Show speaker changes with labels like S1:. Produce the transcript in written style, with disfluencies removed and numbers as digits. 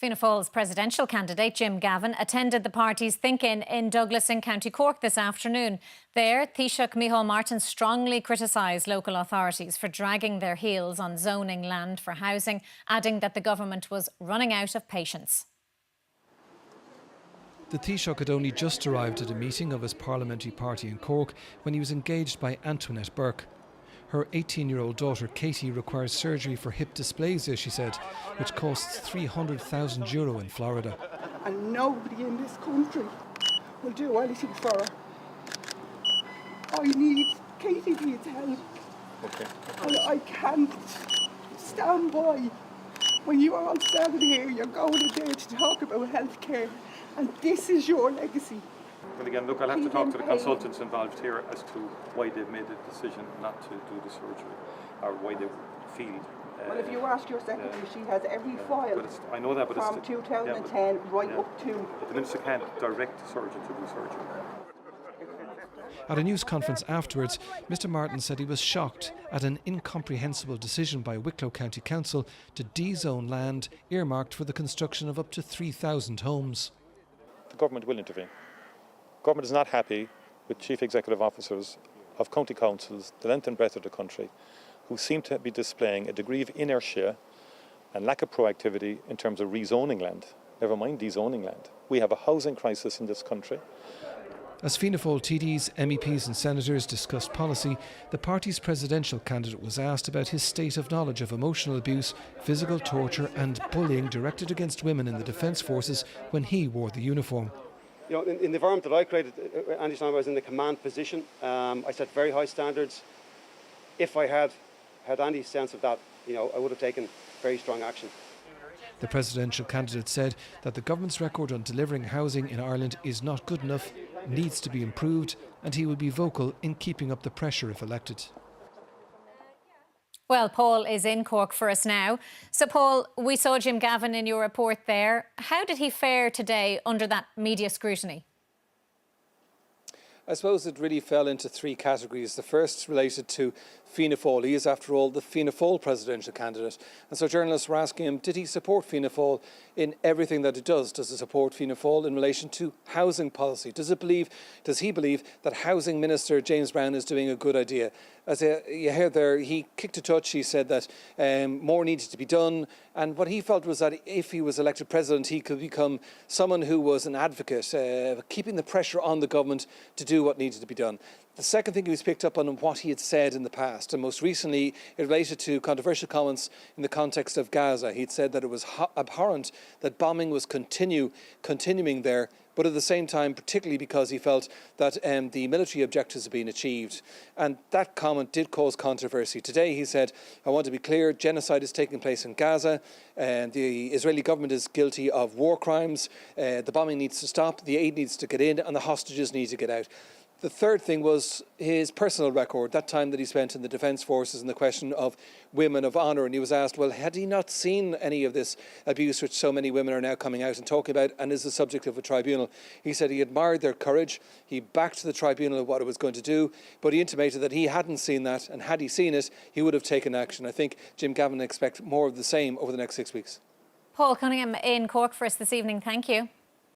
S1: Fianna Fáil's presidential candidate, Jim Gavin, attended the party's think-in in Douglas in County Cork this afternoon. There, Taoiseach Micheal Martin strongly criticised local authorities for dragging their heels on zoning land for housing, adding that the government was running out of patience.
S2: The Taoiseach had only just arrived at a meeting of his parliamentary party in Cork when he was engaged by Antoinette Burke. Her 18-year-old daughter Katie requires surgery for hip dysplasia, she said, which costs €300,000 in Florida.
S3: And nobody in this country will do anything for her. Katie needs help.
S4: Okay.
S3: And I can't stand by. When you are on stand here, you're going in there to talk about healthcare, and this is your legacy.
S4: Well, again, look, I'll have to talk to the consultants involved here as to why they've made the decision not to do the surgery, or why they feel.
S3: Well, if you ask your secretary, she has every file.
S4: I know that, but
S3: from 2010 up to.
S4: But the minister can't direct the surgeon to do surgery.
S2: At a news conference afterwards, Mr Martin said he was shocked at an incomprehensible decision by Wicklow County Council to de-zone land earmarked for the construction of up to 3,000 homes.
S5: The government will intervene. The government is not happy with chief executive officers of county councils, the length and breadth of the country, who seem to be displaying a degree of inertia and lack of proactivity in terms of rezoning land, never mind dezoning land. We have a housing crisis in this country.
S2: As Fianna Fáil TDs, MEPs and senators discussed policy, the party's presidential candidate was asked about his state of knowledge of emotional abuse, physical torture and bullying directed against women in the Defence Forces when he wore the uniform.
S6: You know, in the environment that I created, any time I was in the command position, I set very high standards. If I had any sense of that, I would have taken very strong action.
S2: The presidential candidate said that the government's record on delivering housing in Ireland is not good enough, needs to be improved, and he will be vocal in keeping up the pressure if elected.
S1: Well, Paul is in Cork for us now. So, Paul, we saw Jim Gavin in your report there. How did he fare today under that media scrutiny?
S7: I suppose it really fell into three categories. The first related to Fianna Fáil. He is, after all, the Fianna Fáil presidential candidate. And so journalists were asking him, did he support Fianna Fáil in everything that it does? Does it support Fianna Fáil in relation to housing policy? Does he believe that Housing Minister James Browne is doing a good idea? As you heard there, he kicked a touch. He said that more needed to be done. And what he felt was that if he was elected president, he could become someone who was an advocate, keeping the pressure on the government to do what needed to be done. The second thing he was picked up on what he had said in the past, and most recently it related to controversial comments in the context of Gaza. He'd said that it was abhorrent that bombing was continuing there, but at the same time, particularly because he felt that the military objectives had been achieved. And that comment did cause controversy. Today he said, I want to be clear, genocide is taking place in Gaza, and the Israeli government is guilty of war crimes, the bombing needs to stop, the aid needs to get in, and the hostages need to get out. The third thing was his personal record, that time that he spent in the Defence Forces, and the question of women of honour. And he was asked, well, had he not seen any of this abuse which so many women are now coming out and talking about and is the subject of a tribunal? He said he admired their courage, he backed the tribunal of what it was going to do, but he intimated that he hadn't seen that, and had he seen it, he would have taken action. I think Jim Gavin expects more of the same over the next 6 weeks.
S1: Paul Cunningham in Cork for us this evening. Thank you.